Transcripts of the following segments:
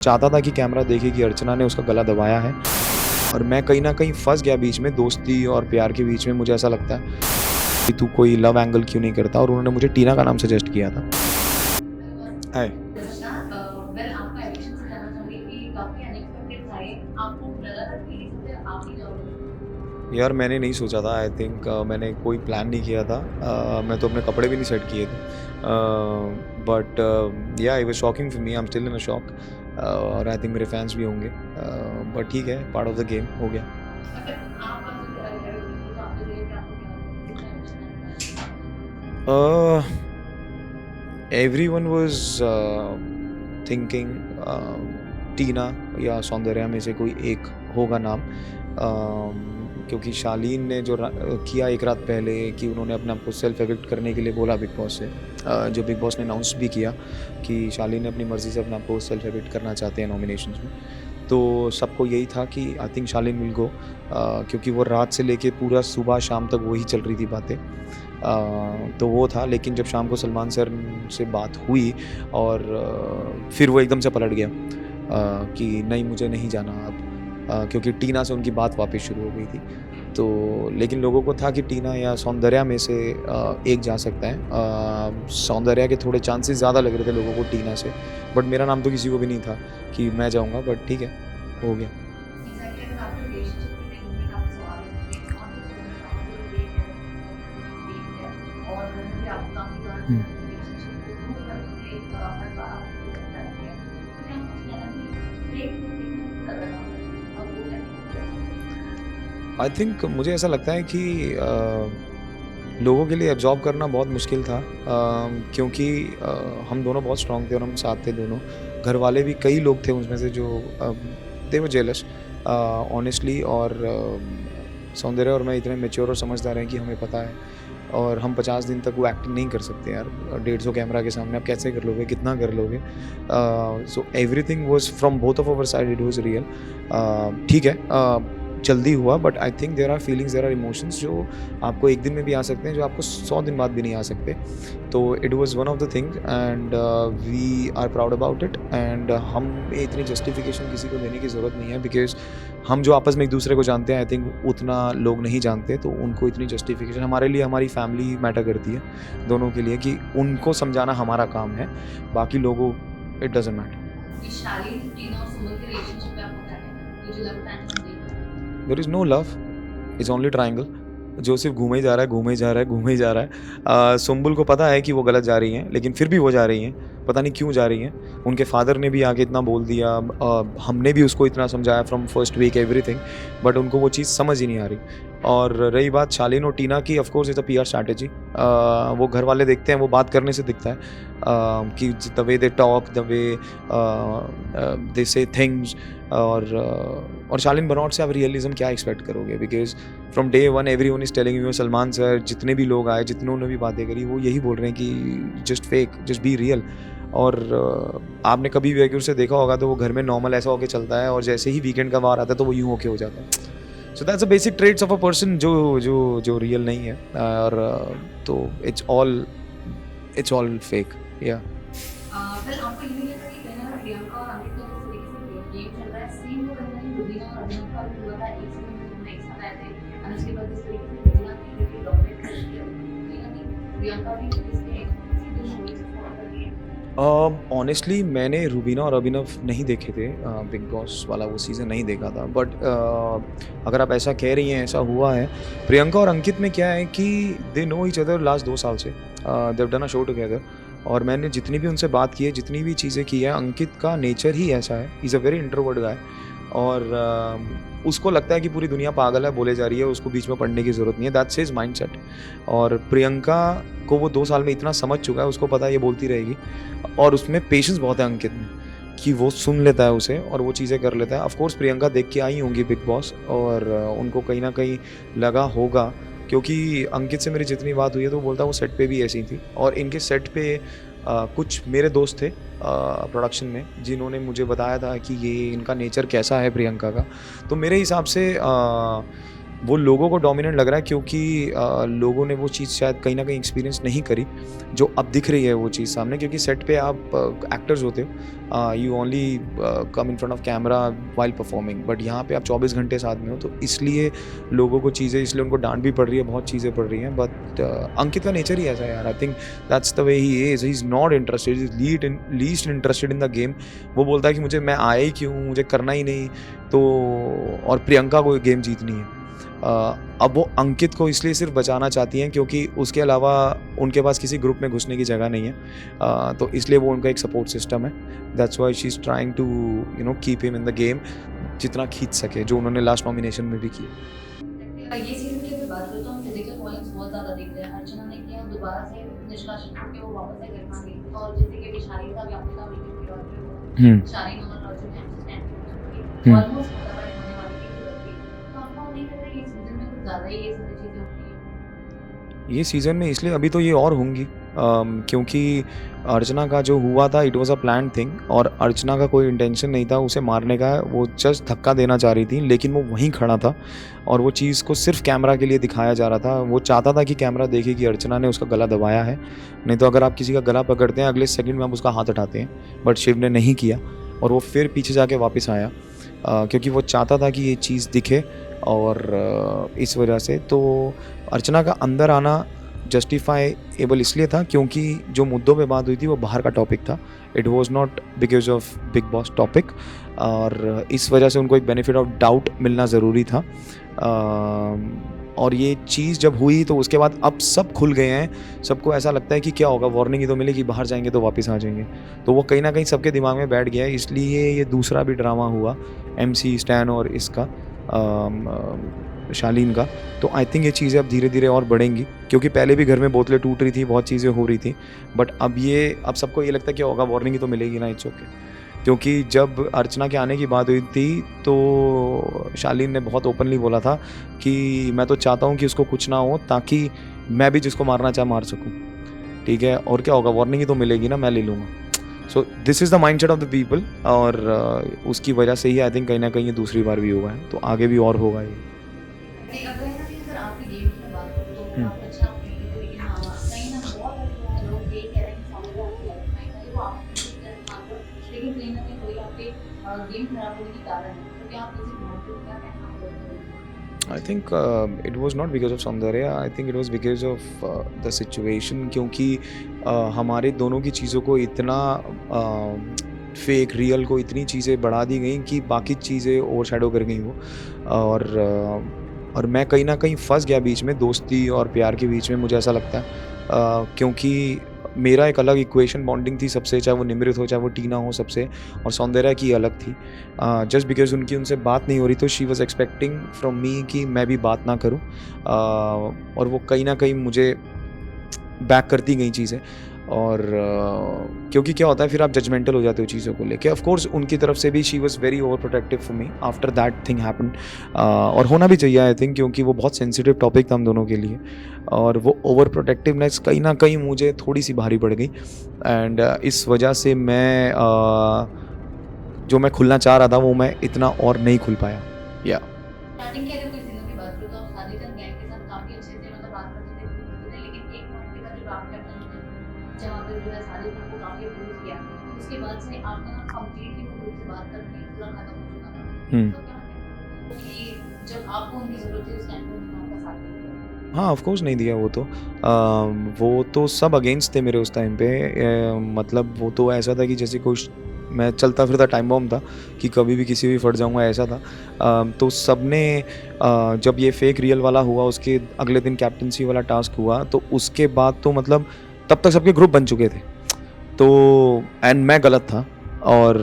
चाहता था कि कैमरा देखे कि अर्चना ने उसका गला दबाया है और मैं कहीं न कहीं फँस गया बीच में, दोस्ती और प्यार के बीच में। मुझे ऐसा लगता है कि तू कोई लव एंगल क्यों नहीं करता, और उन्होंने मुझे टीना का नाम सजेस्ट किया था। हाय। वेल आपका एडिक्शन से जानना चाहूँगी कि काफ़ी अनएक्सपेक्टेड था ये। आपको लगा था कि इसी से आप ही जाओगे? यार मैंने नहीं सोचा था, आई थिंक मैंने कोई प्लान नहीं किया था। मैं तो अपने कपड़े भी नहीं सेट किए थे। बट या it was shocking for me, I am still in a shock. और आई थिंक मेरे फैन्स भी होंगे। बट ठीक है, पार्ट ऑफ द गेम हो गया। अच्छा आपका जो रूटीन था तो आपने देखा कि आपको क्या कितना एडिक्शन है? Uh, everyone was थिंकिंग टीना या सौंदर्या में से कोई एक होगा नाम। क्योंकि शालीन ने जो किया एक रात पहले कि उन्होंने अपने आप को सेल्फ एविक्ट करने के लिए बोला बिग बॉस से, जो बिग बॉस ने अनाउंस भी किया कि शालीन ने अपनी मर्ज़ी से अपने आप को सेल्फ एविक्ट करना चाहते हैं नॉमिनेशंस में। तो सबको यही था कि I think Shalin will go, क्योंकि वो रात से लेके पूरा सुबह शाम तक वही चल रही थी बातें। तो वो था, लेकिन जब शाम को सलमान सर से बात हुई और फिर वो एकदम से पलट गया कि नहीं मुझे नहीं जाना अब, क्योंकि टीना से उनकी बात वापस शुरू हो गई थी। तो लेकिन लोगों को था कि टीना या सौंदर्या में से एक जा सकता है। सौंदर्या के थोड़े चांसेस ज़्यादा लग रहे थे लोगों को टीना से, बट मेरा नाम तो किसी को भी नहीं था कि मैं जाऊँगा, बट ठीक है, हो गया। एग्ज़ैक्टली अगर आपके रिलेशनशिप के रिलेटेड आपसे सवाल है कि कौन से ज़ोन में आपको ब्रेक है और मुझे आपको काफ़ी बार जो हुँ। है रिलेशनशिप को दूर करने के लिए हर बार आपको लगता है। तो क्या कुछ कहना कि ब्रेक देखने को लगा और वो कहने आई थिंक मुझे ऐसा लगता है कि लोगों के लिए एब्ज़ॉर्ब करना बहुत मुश्किल था, क्योंकि हम दोनों बहुत स्ट्रॉन्ग थे और हम साथ थे दोनों। घर वाले भी कई लोग थे उसमें से जो दे वर जेलस ऑनेस्टली। और सौंदर्या और मैं इतने मैच्योर और समझदार हैं कि हमें पता है, और हम 50 दिन तक वो एक्टिंग नहीं कर सकते यार। 150 कैमरा के सामने आप कैसे कर लोगे, कितना कर लोगे? So everything was from both of our side, it was real. ठीक है, जल्दी हुआ, but I think there are feelings, there are emotions जो आपको एक दिन में भी आ सकते हैं, जो आपको 100 दिन बाद भी नहीं आ सकते। तो it was one of the thing and we are proud about it. And हम इतनी जस्टिफिकेशन किसी को देने की ज़रूरत नहीं है, बिकॉज़ हम जो आपस में एक दूसरे को जानते हैं, आई थिंक उतना लोग नहीं जानते। तो उनको इतनी जस्टिफिकेशन, हमारे लिए हमारी फैमिली मैटर करती है दोनों के लिए, कि उनको समझाना हमारा काम है, बाकी लोगों इट डज़न्ट मैटर। कि शालीन, टीना और सुमन के रिलेशनशिप में आपको क्या कहना है? ये जो लव ट्रायंगल देख रहे हैं। There is no love, it's only triangle. जो सिर्फ़ घूमे ही जा रहा है, घूमे ही जा रहा है, घूमे ही जा रहा है। सुम्बुल को पता है कि वो गलत जा रही हैं, लेकिन फिर भी वो जा रही हैं, पता नहीं क्यों जा रही हैं। उनके फ़ादर ने भी आके इतना बोल दिया, हमने भी उसको इतना समझाया from first week everything, but उनको वो चीज़ समझ ही नहीं आ रही। और रही बात शालीन और टीना की, of course it's a PR strategy. वो घर वाले देखते हैं, वो बात करने से दिखता है, कि the way they talk, the way they say things. और शालीन बनौट से आप रियलिज़्म क्या एक्सपेक्ट करोगे? Because from day one everyone is telling you, Salman sir, जितने भी लोग आए, जितनों ने भी बातें करी, वो यही बोल रहे हैं कि just fake, just be real. और आपने कभी भी अगर उसे देखा होगा तो वो घर में नॉर्मल ऐसा होके चलता है, और जैसे ही वीकेंड का वार आता है तो वो यूँ होके हो जाता है। So that's the basic traits of a person जो जो जो रियल नहीं है। और तो इट्स ऑल फेक, या। वेल आपको ये भी लगता है कि कहीं न कहीं प्रियंका और अमित का जिस तरीके से गेम चल रहा है, सेम वो कहीं न कहीं रुबीना और अभिनव का भी हुआ था। एक सीज़न में दोनों एक साथ आए थे और उसके बाद जिस तरीके से रुबीना धीरे धीरे डोमिनेट कर रही है, कहीं न कहीं प्रियंका भी इसके सीधे शोले से फॉलो कर रही है। ऑनेस्टली मैंने रूबीना और अभिनव नहीं देखे थे, बिग बॉस वाला वो सीज़न नहीं देखा था, बट अगर आप ऐसा कह रही हैं, ऐसा हुआ है। प्रियंका और अंकित में क्या है कि they know each other last 2 साल से, they have done a show together. और मैंने जितनी भी उनसे बात की है, जितनी भी चीज़ें की है, अंकित का नेचर ही ऐसा है, he is a very introvert guy. और उसको लगता है कि पूरी दुनिया पागल है, बोले जा रही है, उसको बीच में पड़ने की ज़रूरत नहीं है, दैट्स हिज़ माइंडसेट। और प्रियंका को वो 2 साल में इतना समझ चुका है, उसको पता है ये बोलती रहेगी। और उसमें पेशेंस बहुत है अंकित में, कि वो सुन लेता है उसे और वो चीज़ें कर लेता है। ऑफ़ कोर्स प्रियंका देख के आई होंगी बिग बॉस, और उनको कहीं न कहीं लगा होगा, क्योंकि अंकित से मेरी जितनी बात हुई है तो वो बोलता है वो सेट पे भी ऐसी ही थी। और इनके सेट पे कुछ मेरे दोस्त थे प्रोडक्शन में, जिन्होंने मुझे बताया था कि ये इनका नेचर कैसा है प्रियंका का। तो मेरे हिसाब से वो लोगों को डोमिनेंट लग रहा है क्योंकि लोगों ने वो चीज़ शायद कहीं न कहीं एक्सपीरियंस नहीं करी, जो अब दिख रही है वो चीज़ सामने क्योंकि सेट पे आप एक्टर्स होते हो, you only come in front of camera while performing, but यहाँ पे आप 24 घंटे साथ में हो, तो इसलिए लोगों को चीज़ें, इसलिए उनको डाँट भी पड़ रही है, बहुत चीज़ें पड़ रही हैं, बट अंकित का नेचर ही ऐसा है यार। I think that's the way he is not interested, he is least interested in the game. वो बोलता है कि मुझे, मैं आया ही क्यों, मुझे करना ही नहीं, तो और प्रियंका को गेम जीतनी है। अब वो अंकित को इसलिए सिर्फ बचाना चाहती हैं क्योंकि उसके अलावा उनके पास किसी ग्रुप में घुसने की जगह नहीं है, तो इसलिए वो उनका एक सपोर्ट सिस्टम है। That's why she is trying to keep him in the game जितना खींच सके, जो उन्होंने लास्ट नॉमिनेशन में भी किया। ये सीज़न की अगर बात करें तो हम फिजिकल वॉयलेंस बहुत ज़्यादा देख रहे हैं। अर्चना ने किया, दोबारा से निष्कासित होकर वो वापस से घर आ गई, और जैसे कि शालीन का भी आपने कहा शालीन और अर्जुन ने हम्म। ऑलमोस्ट होने वाली थी, तो आपको नहीं लगता ये सीज़न में कुछ ज़्यादा ही ये सारी चीज़ें होती हैं? ये सीज़न में इसलिए अभी तो ये और होंगी, क्योंकि अर्चना का जो हुआ था it was a planned thing, और अर्चना का कोई इंटेंशन नहीं था उसे मारने का, वो जस्ट धक्का देना चाह रही थी, लेकिन वो वहीं खड़ा था और वो चीज़ को सिर्फ कैमरा के लिए दिखाया जा रहा था। वो चाहता था कि कैमरा देखे कि अर्चना ने उसका गला दबाया है, नहीं तो अगर आप किसी का गला पकड़ते हैं अगले सेकंड में आप उसका हाथ हटाते हैं, बट शिव ने नहीं किया और वो फिर पीछे जाके वापस आया, क्योंकि वो चाहता था कि ये चीज़ दिखे, और इस वजह से तो अर्चना का अंदर आना जस्टिफाइएबल इसलिए था क्योंकि जो मुद्दों पे बात हुई थी वो बाहर का टॉपिक था, it was not because of big boss topic, और इस वजह से उनको एक बेनिफिट ऑफ डाउट मिलना ज़रूरी था। और ये चीज़ जब हुई तो उसके बाद अब सब खुल गए हैं, सबको ऐसा लगता है कि क्या होगा, वार्निंग ही तो मिलेगी, बाहर जाएंगे तो वापस आ जाएंगे, तो वो कहीं ना कहीं सबके दिमाग में बैठ गया है, इसलिए ये दूसरा भी ड्रामा हुआ MC स्टैन और इसका शालीन का। तो आई थिंक ये चीज़ें अब धीरे धीरे और बढ़ेंगी, क्योंकि पहले भी घर में बोतलें टूट रही थी, बहुत चीज़ें हो रही थी, बट अब सबको ये लगता है कि होगा, वार्निंग ही तो मिलेगी ना, इट्स ओके। क्योंकि जब अर्चना के आने की बात हुई थी तो शालीन ने बहुत ओपनली बोला था कि मैं तो चाहता हूँ कि उसको कुछ ना हो, ताकि मैं भी जिसको मारना चाह मार सकूँ, ठीक है, और क्या होगा, वार्निंग ही तो मिलेगी ना, मैं ले लूँगा। So this is the mindset of the people, और उसकी वजह से ही आई थिंक कहीं ना कहीं ये दूसरी बार भी हुआ है, तो आगे भी और होगा ये। नहीं, अब कहीं न कहीं अगर आपकी गेम की बात करूँ तो आप अच्छा खेलते थे, लेकिन कहीं न बहुत ऐसे लोग ये कह रहे हैं कि सामने वाले आपकी लाइफ में चाहे वो आपको कुछ कर पाते हो, लेकिन कहीं न कहीं वही आपके गेम खराब होने के कारण है। तो क्या आप मुझे मानते हो, क्या कहना आप लोगों का? I think it was not because of saundarya, I think it was because of the situation, क्योंकि हमारे दोनों की चीज़ों को इतना फेक रियल को इतनी चीज़ें बढ़ा दी गई कि बाकी चीज़ें ओवरशैडो कर गई वो, और मैं कहीं ना कहीं फंस गया बीच में, दोस्ती और प्यार के बीच में, मुझे ऐसा लगता है, क्योंकि मेरा एक अलग इक्वेशन बॉन्डिंग थी सबसे, चाहे वो निमृत हो, चाहे वो टीना हो, सबसे, और सौंदर्या की अलग थी। जस्ट बिकॉज उनसे बात नहीं हो रही, तो she was expecting from me कि मैं भी बात ना करूं, और वो कहीं ना कहीं मुझे बैक करती गई चीज़ें, और क्योंकि क्या होता है फिर आप जजमेंटल हो जाते हो चीज़ों को लेके। ऑफ कोर्स उनकी तरफ से भी she was very over protective for me after that thing happened, और होना भी चाहिए आई थिंक, क्योंकि वो बहुत सेंसिटिव टॉपिक था हम दोनों के लिए, और वो ओवर प्रोटेक्टिवनेस कहीं ना कहीं मुझे थोड़ी सी भारी पड़ गई, एंड इस वजह से मैं जो मैं खुलना चाह रहा था वो मैं इतना और नहीं खुल पाया। या स्टार्टिंग की अगर कोई सीज़न की बात करूँ तो आप शादीशुदा गैंग के साथ काफ़ी अच्छे से मतलब बात करते थे, घूमते थे, लेकिन एक पॉइंट के बाद जब आप कैप्टन होते जहाँ पे जो है शादीशुदा को काफ़ी अप्रोच किया, उसके बाद से आपका ना कंप्लीटली वो ग्रुप से बात करना पूरा खत्म हो चुका था। तो क्या कहते हैं कि जब आपको उनकी ज़रूरत थी उस टाइम पे उन्होंने आपका साथ नहीं दिया? हाँ, ऑफ कोर्स नहीं दिया, वो तो सब अगेंस्ट थे मेरे उस टाइम पे, मतलब वो तो ऐसा था कि जैसे कोई मैं चलता फिरता टाइम बॉम्ब था कि कभी भी किसी भी फट जाऊंगा, ऐसा था। तो सबने जब ये फेक रियल वाला हुआ, उसके अगले दिन कैप्टनसी वाला टास्क हुआ, तो उसके बाद तो मतलब तब तक सबके ग्रुप बन चुके थे, तो एंड मैं गलत था, और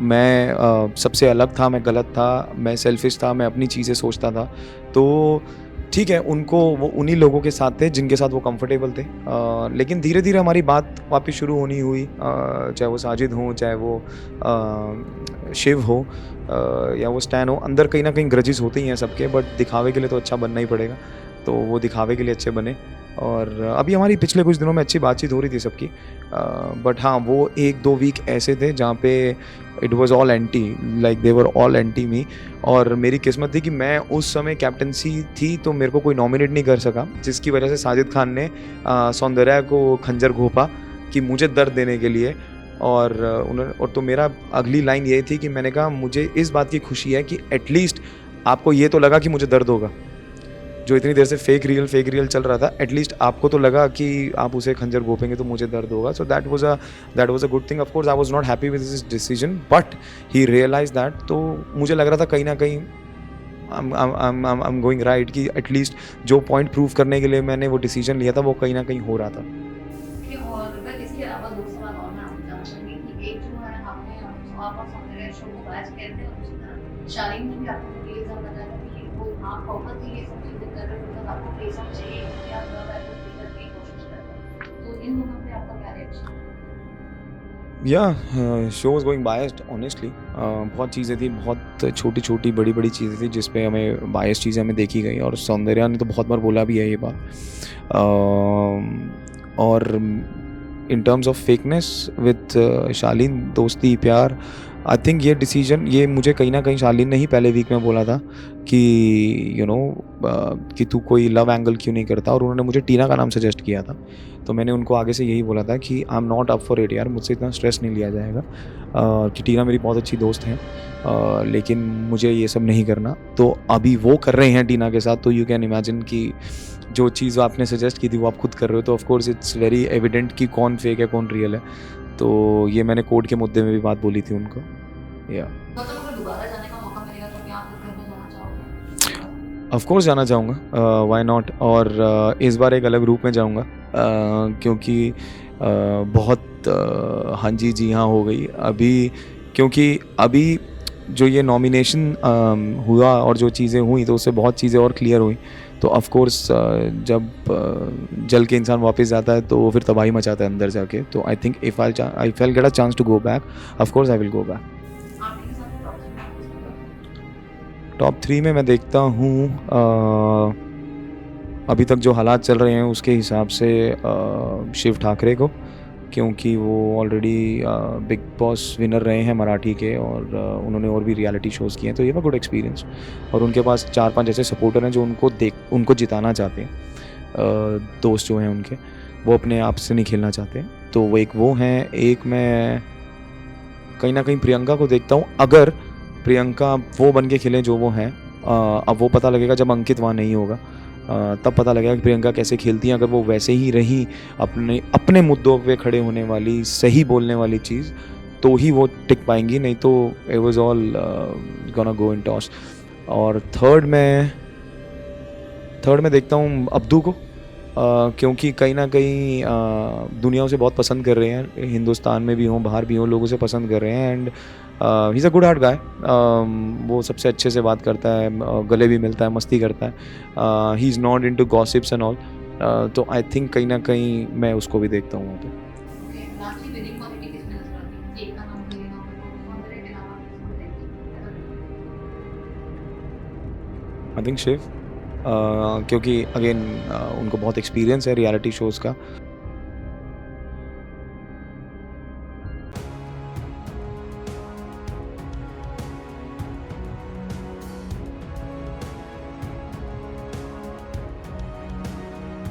मैं सबसे अलग था, मैं गलत था, मैं सेल्फिश था, मैं अपनी चीज़ें सोचता था, तो ठीक है, उनको वो उन्हीं लोगों के साथ थे जिनके साथ वो कंफर्टेबल थे, लेकिन धीरे धीरे हमारी बात वापस शुरू होनी हुई, चाहे वो साजिद हो, चाहे वो शिव हो, या वो स्टैन हो, अंदर कहीं ना कहीं ग्रजेस होते ही हैं सबके, बट दिखावे के लिए तो अच्छा बनना ही पड़ेगा, तो वो दिखावे के लिए अच्छे बने, और अभी हमारी पिछले कुछ दिनों में अच्छी बातचीत हो रही थी सबकी, बट हाँ वो 1-2 वीक ऐसे थे जहाँ पे it was all anti, like they were all anti me. और मेरी किस्मत थी कि मैं उस समय कैप्टनसी थी तो मेरे को कोई नॉमिनेट नहीं कर सका, जिसकी वजह से साजिद खान ने सौंदर्या को खंजर घोंपा कि मुझे दर्द देने के लिए। और उन्होंने, और तो मेरा अगली लाइन ये थी कि मैंने कहा मुझे इस बात की खुशी है कि एटलीस्ट आपको ये तो लगा कि मुझे दर्द होगा, जो इतनी देर से फेक रियल चल रहा था, एटलीस्ट आपको तो लगा कि आप उसे खंजर घोपेंगे तो मुझे दर्द होगा। So that was a good thing. Of course I was not happy with this decision, but he realise that. तो मुझे लग रहा था कहीं ना कहीं आई एम गोइंग राइट, कि एटलीस्ट जो पॉइंट प्रूव करने के लिए मैंने वो डिसीजन लिया था वो कहीं ना कहीं हो रहा था। कि और मैं इसके अलावा दूसरा सवाल और मैं आपसे जानना चाहूंगी कि एक जो है आपने आप और सौंदर्या शो को बैच कहते हैं, उसी तरह शालीन ने भी आपको ये एग्जाम बताया था कि वो आप पर्पस ये सब चीजें कर रहे हो बिकॉज आपको पैसा चाहिए, इसलिए आप ज्यादा एफर्ट करने की कोशिश कर रहे हो। तो इन दोनों पे आपका क्या रिएक्शन? या show was going biased honestly. बहुत चीज़ें थी, बहुत छोटी छोटी बड़ी बड़ी चीज़ें थी जिस पे हमें बायस चीज़ें हमें देखी गई, और सौंदर्या ने तो बहुत बार बोला भी है ये बात। और in terms of fakeness with Shaleen, दोस्ती प्यार, आई थिंक ये डिसीजन, ये मुझे कहीं ना कहीं शालीन ने ही पहले वीक में बोला था कि यू नो कि तू कोई लव एंगल क्यों नहीं करता, और उन्होंने मुझे टीना का नाम सजेस्ट किया था। तो मैंने उनको आगे से यही बोला था कि I am not up for it यार, मुझसे इतना स्ट्रेस नहीं लिया जाएगा, कि टीना मेरी बहुत अच्छी दोस्त हैं, लेकिन मुझे ये सब नहीं करना। तो अभी वो कर रहे हैं टीना के साथ, तो यू कैन इमेजिन कि जो चीज़ आपने सजेस्ट की थी वो आप खुद कर रहे हो, तो of course it's very evident कि कौन फेक है कौन रियल है। तो ये मैंने कोर्ट के मुद्दे में भी बात बोली थी उनको। या मतलब अगर दोबारा जाने का मौका मिलेगा तो क्या आप घर में जाना चाहोगे? ऑफ कोर्स जाना चाहूँगा, व्हाई नॉट। और इस बार एक अलग रूप में जाऊँगा, क्योंकि बहुत हाँ जी जी हाँ हो गई अभी, क्योंकि अभी जो ये नॉमिनेशन हुआ और जो चीज़ें हुई तो उससे बहुत चीज़ें और क्लियर हुई। तो ऑफ कोर्स जब जल के इंसान वापस जाता है तो वो फिर तबाही मचाता है अंदर जाके। तो I think if I will get a chance to go back, of course I will go back. आपके के साथ प्रॉब्लम टॉप 3 में मैं देखता हूँ अभी तक जो हालात चल रहे हैं उसके हिसाब से शिव ठाकरे को, क्योंकि वो ऑलरेडी बिग बॉस विनर रहे हैं मराठी के, और उन्होंने और भी रियलिटी शोज़ किए हैं, तो ये वो गुड एक्सपीरियंस। और उनके पास 4-5 ऐसे सपोर्टर हैं जो उनको जिताना चाहते हैं, दोस्त जो हैं उनके, वो अपने आप से नहीं खेलना चाहते। तो वो वो हैं। एक मैं कहीं ना कहीं प्रियंका को देखता हूँ, अगर प्रियंका वो बन के खेलें जो वो हैं। अब वो पता लगेगा जब अंकित वहाँ नहीं होगा, तब पता लगेगा कि प्रियंका कैसे खेलती हैं। अगर वो वैसे ही रही, अपने मुद्दों पे खड़े होने वाली, सही बोलने वाली चीज़, तो ही वो टिक पाएंगी, नहीं तो it was all gonna go in toss. और थर्ड में देखता हूँ अब्दू को, क्योंकि कहीं ना कहीं दुनिया उसे बहुत पसंद कर रहे हैं, हिंदुस्तान में भी हों बाहर भी हों, लोग उसे पसंद कर रहे हैं। And he is a good heart guy. वो सबसे अच्छे से बात करता है, गले भी मिलता है, मस्ती करता है, he is not into gossips and all. तो आई थिंक कहीं ना कहीं मैं उसको भी देखता हूँ वहाँ पे। ओके, लास्टली विनिंग क्वालिटी किसमें नजर आती है? एक का नाम मुझे लेना होगा तो सौंदर्य के अलावा किसको देंगे? आई थिंक शिव, क्योंकि अगेन उनको बहुत एक्सपीरियंस है रियलिटी शोज़ का।